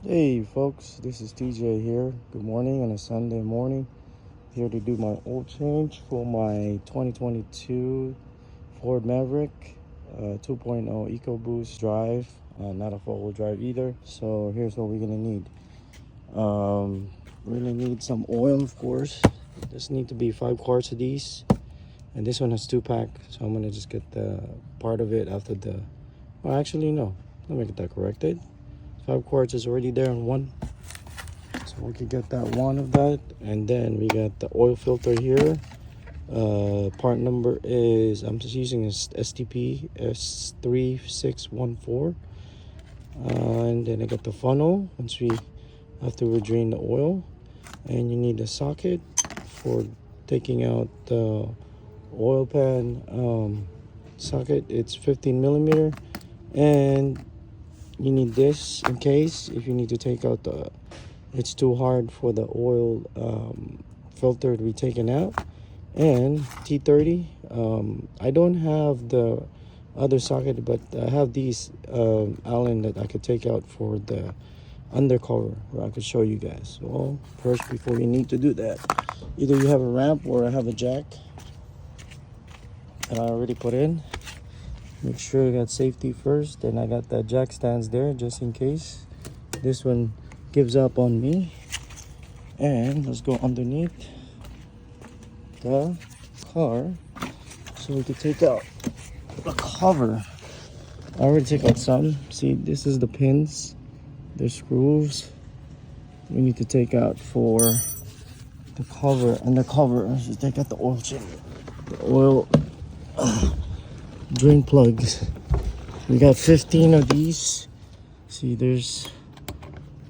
Hey folks, this is TJ here. Good morning on a Sunday morning. Here to do my oil change for my 2022 Ford Maverick 2.0 Ecoboost drive. Not a four-wheel drive either. So here's what we're gonna need. We're gonna need some oil, of course. This need to be 5 quarts of these, and this one has 2-pack. So I'm gonna just get the part of it after the. Well, actually no. Let me get that corrected. 5 quarts is already there in one, so we could get that one of that. And then we got the oil filter here. Part number is, I'm just using this STP S3614. And then I got the funnel after we drain the oil, and you need a socket for taking out the oil pan socket. It's 15 millimeter, and you need this in case if you need to take out it's too hard for the oil filter to be taken out. And T30. I don't have the other socket, but I have these Allen that I could take out for the undercover, where I could show you guys. Well, first, before you need to do that, either you have a ramp or I have a jack that I already put in. Make sure you got safety first, and I got that jack stands there just in case this one gives up on me. And let's go underneath the car so we can take out the cover. I already took out some. See, this is the pins, the screws we need to take out for the cover. And the cover, so take out the oil change, the oil drain plugs. We got 15 of these. See, there's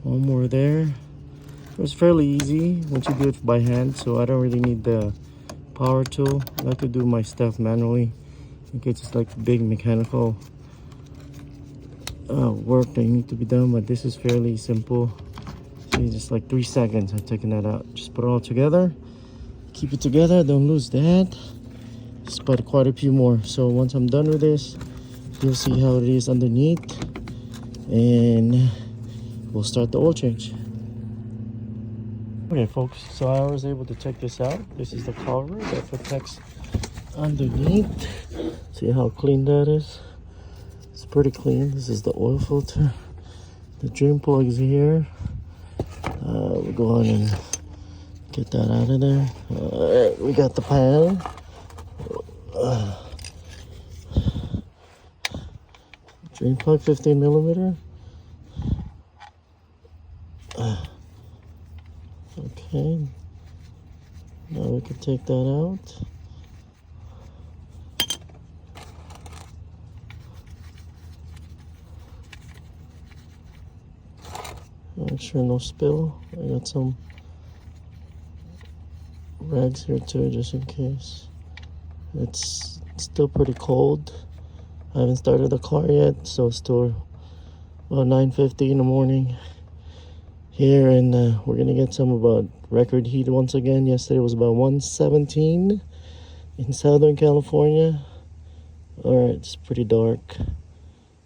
one more there. It was fairly easy once you do it by hand, so I don't really need the power tool. I like to do my stuff manually in case it's like big mechanical work that you need to be done, but this is fairly simple. See, just like 3 seconds I've taken that out. Just put it all together, keep it together, don't lose that. Just put quite a few more. So once I'm done with this, you'll see how it is underneath, and we'll start the oil change. Okay folks, so I was able to check this out. This is the cover that protects underneath. See how clean that is? It's pretty clean. This is the oil filter. The drain plug is here. We'll go on and get that out of there. Alright, we got the pan. Drain plug 15 millimeter. Okay, now we can take that out. Make sure no spill. I got some rags here too, just in case. It's still pretty cold. I haven't started the car yet, so it's still about 9:50 in the morning here, and we're gonna get some about record heat once again. Yesterday was about 117 in Southern California. All right, it's pretty dark,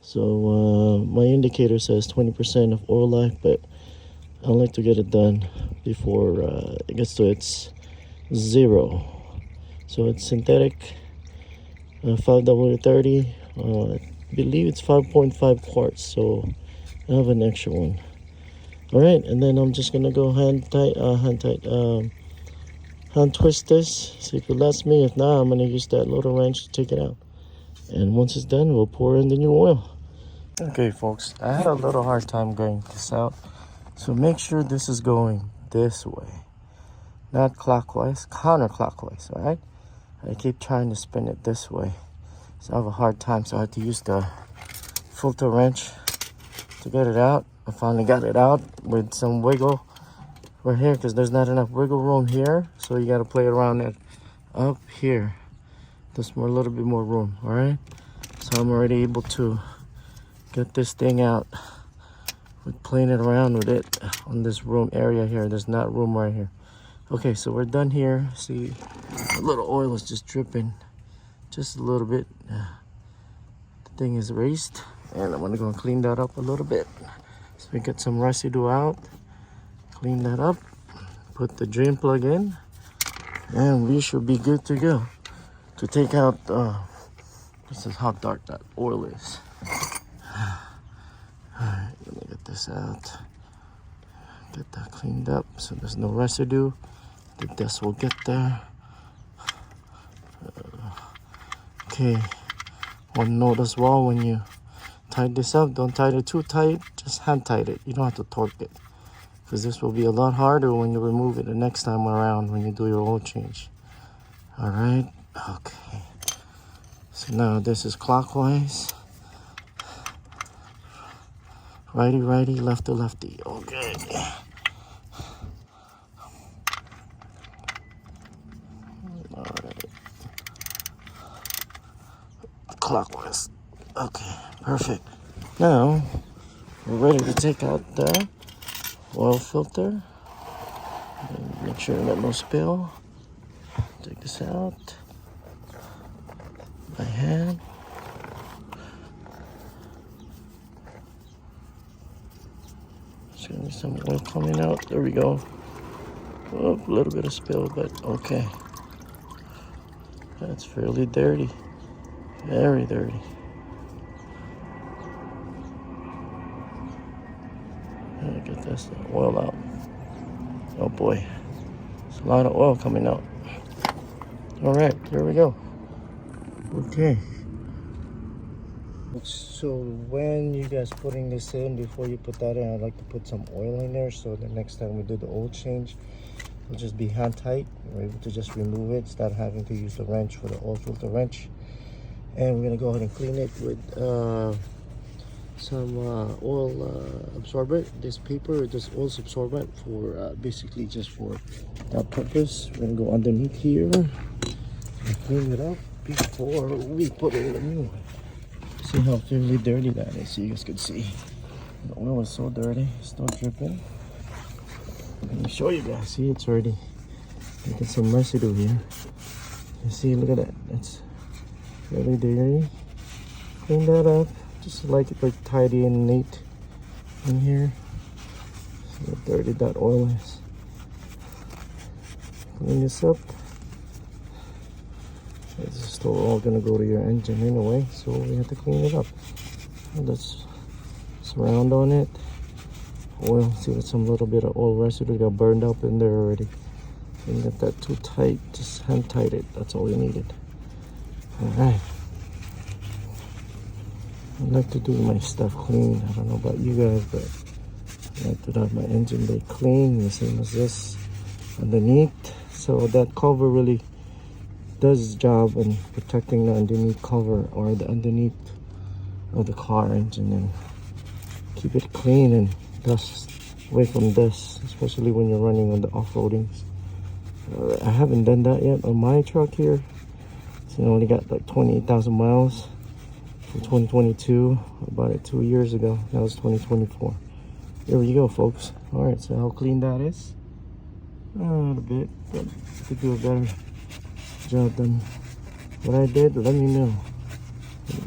so my indicator says 20% of oil life, but I like to get it done before it gets to its 0. So it's synthetic 5W30. I believe it's 5.5 quarts, so I have an extra one. All right, and then I'm just gonna go hand twist this, see if it lets me. If not, I'm gonna use that little wrench to take it out. And once it's done, we'll pour in the new oil. Okay folks, I had a little hard time getting this out, so make sure this is going this way, not clockwise, counterclockwise. All right, I keep trying to spin it this way, so I have a hard time, so I had to use the filter wrench to get it out. I finally got it out with some wiggle right here, because there's not enough wiggle room here, so you got to play around it up here. There's a little bit more room. All right, so I'm already able to get this thing out with playing it around with it on this room area here. There's not room right here. Okay, so we're done here. See, a little oil is just dripping, just a little bit. The thing is raised, and I'm gonna go and clean that up a little bit. So we get some residue out, clean that up, put the drain plug in, and we should be good to go to take out this is how dark that oil is. Alright, let me get this out, get that cleaned up so there's no residue. The dust will get there. Okay, one note as well, when you tie this up, don't tie it too tight, just hand tight it. You don't have to torque it, because this will be a lot harder when you remove it the next time around when you do your oil change. All right, okay. So now this is clockwise. Righty, righty, lefty, lefty. Okay. All right. Clockwise. Okay, perfect. Now we're ready to take out the oil filter. And make sure that no spill. Take this out by hand. There's gonna be some oil coming out. There we go. Oh, a little bit of spill, but okay. That's fairly dirty. Very dirty. Get this oil out. Oh boy, there's a lot of oil coming out. All right, here we go. Okay. So when you guys putting this in, before you put that in, I like to put some oil in there so the next time we do the oil change, it'll just be hand tight. We're able to just remove it instead of having to use the wrench for the oil filter wrench. And we're gonna go ahead and clean it with some oil absorbent. This paper, this oil absorbent for basically just for that purpose. We're gonna go underneath here and clean it up before we put in the new one. See how fairly dirty that is, so you guys can see. The oil is so dirty, it's still dripping. Let me show you guys. See, it's already making some residue here. You see, look at that. That's really dirty. Clean that up. Just like it like tidy and neat in here. See how dirty that oil is. Clean this up. It's still all gonna go to your engine anyway, so we have to clean it up. Let's surround on it. Oil, see with some little bit of oil residue got burned up in there already. Didn't get that too tight, just hand tight it. That's all we needed. All right. I like to do my stuff clean. I don't know about you guys, but I like to have my engine bay clean, the same as this underneath. So that cover really does its job in protecting the underneath cover or the underneath of the car engine, and keep it clean and dust away from dust, especially when you're running on the off-roadings. I haven't done that yet on my truck here. So I only got like 28,000 miles from 2022. I bought it 2 years ago. That was 2024. There you go, folks. All right, so how clean that is? A little bit, but I could do a better job than what I did. Let me know.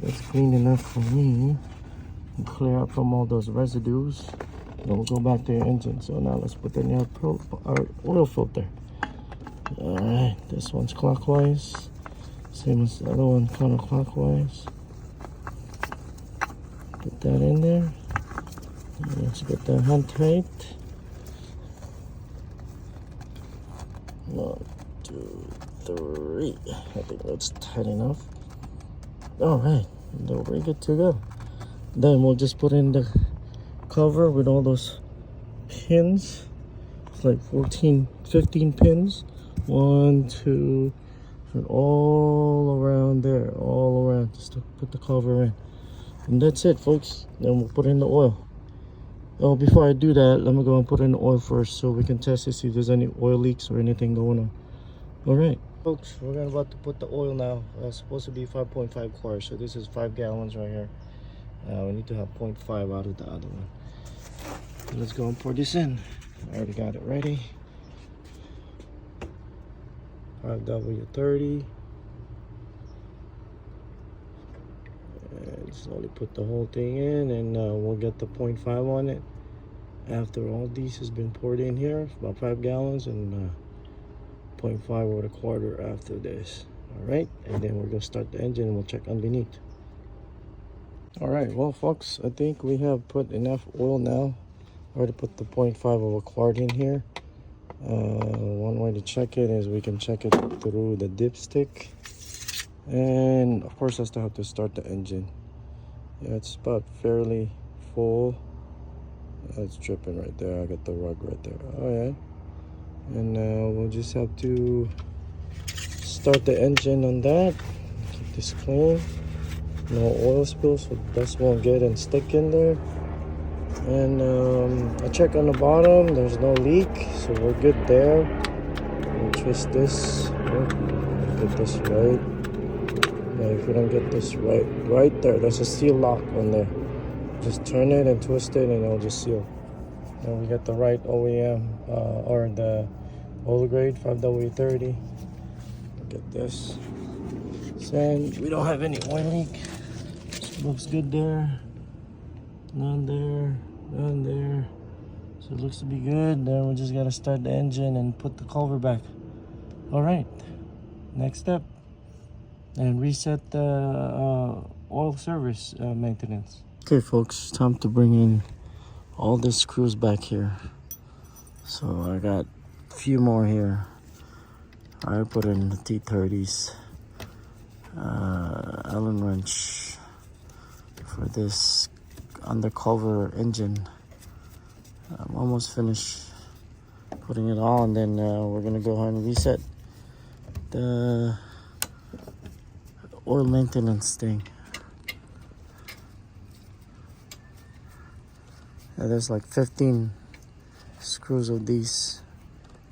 That's clean enough for me. And clear up from all those residues. And we'll go back to your engine. So now let's put in our oil filter. All right, this one's clockwise. Same as the other one, counterclockwise. Put that in there. And let's get that hand tight. 1, 2, 3. I think that's tight enough. All right, then we're good to go. Then we'll just put in the cover with all those pins. It's like 14, 15 pins. 1, 2, and all around there, all around, just to put the cover in. And that's it, folks. Then we'll put in the oil. Oh, before I do that, let me go and put in the oil first so we can test to see if there's any oil leaks or anything going on. All right, folks, we're about to put the oil now. It's supposed to be 5.5 quarts, so this is 5 gallons right here. We need to have 0.5 out of the other one. So let's go and pour this in. I already got it ready. 5W30. And slowly put the whole thing in, and we'll get the 0.5 on it. after all these has been poured in here, about 5 gallons, and 0.5 or a quarter after this. All right, and then we're gonna start the engine and we'll check underneath. All right, well folks, I think we have put enough oil now. I already put the 0.5 of a quart in here. One way to check it is we can check it through the dipstick, and of course I still have to start the engine. Yeah, it's about fairly full. It's dripping right there. I got the rug right there. Oh yeah, and we'll just have to start the engine on that. Keep this clean, no oil spills, so dust won't get and stick in there. And I check on the bottom, there's no leak, so we're good there. We'll twist this. Get this right. Now if you don't get this right there, there's a seal lock on there. Just turn it and twist it and it'll just seal. And we get the right OEM or the oil grade 5W30. Look at this. And we don't have any oil leak. Looks good there. None there. None there. So it looks to be good. Then we just gotta start the engine and put the cover back. All right. Next step. And reset the oil service maintenance. Okay, folks. Time to bring in all the screws back here. So I got a few more here. I put in the T30s. Allen wrench for this undercover engine. I'm almost finished putting it on, then we're gonna go ahead and reset the oil maintenance thing. There's like 15 screws of these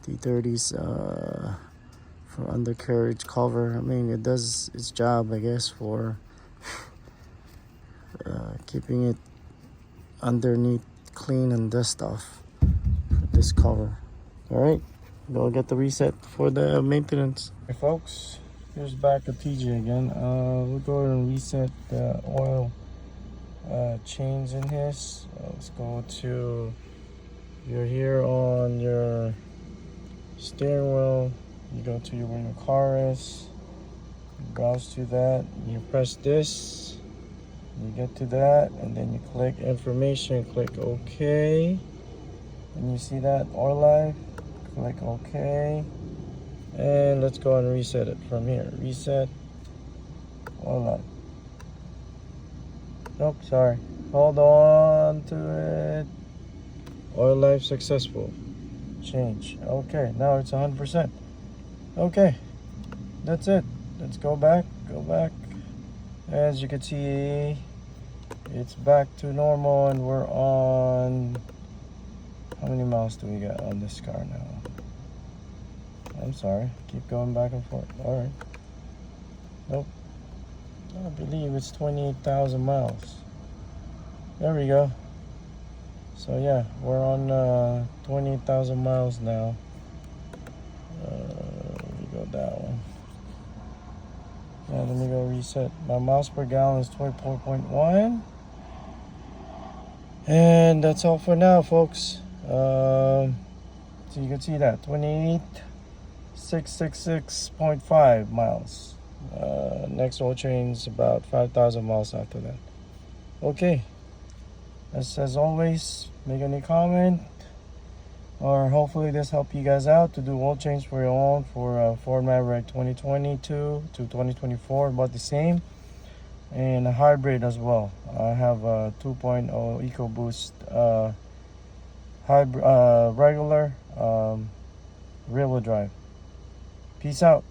T30s for undercarriage cover. I mean, it does its job, I guess, for keeping it underneath clean and dust off for this cover. All right, go get the reset for the maintenance. Hey folks, here's back at TJ again. We'll go ahead and reset the oil chains in his. Let's go to, you're here on your steering wheel, you go to where your car is, you browse to that, you press this, you get to that, and then you click information, click OK, and you see that oil life, click OK, and let's go and reset it from here. Reset oil life. Nope, sorry, hold on to it. Oil life successful. Change. Okay, now it's 100%. Okay, that's it. Let's go back. As you can see, it's back to normal, and we're on, how many miles do we got on this car now? I'm sorry, keep going back and forth. All right. Nope, I believe it's 28,000 miles. There we go. So yeah, we're on 28,000 miles now. Let me go that one. Yeah, let me go reset. My miles per gallon is 24.1. And that's all for now, folks. So you can see that 28,666.5 miles. Next oil change is about 5,000 miles after that. Okay. As always, make any comment, or hopefully this helped you guys out to do oil change for your own for Ford Maverick 2022 to 2024, about the same, and a hybrid as well. I have a 2.0 Ecoboost hybrid regular rear-wheel drive. Peace out.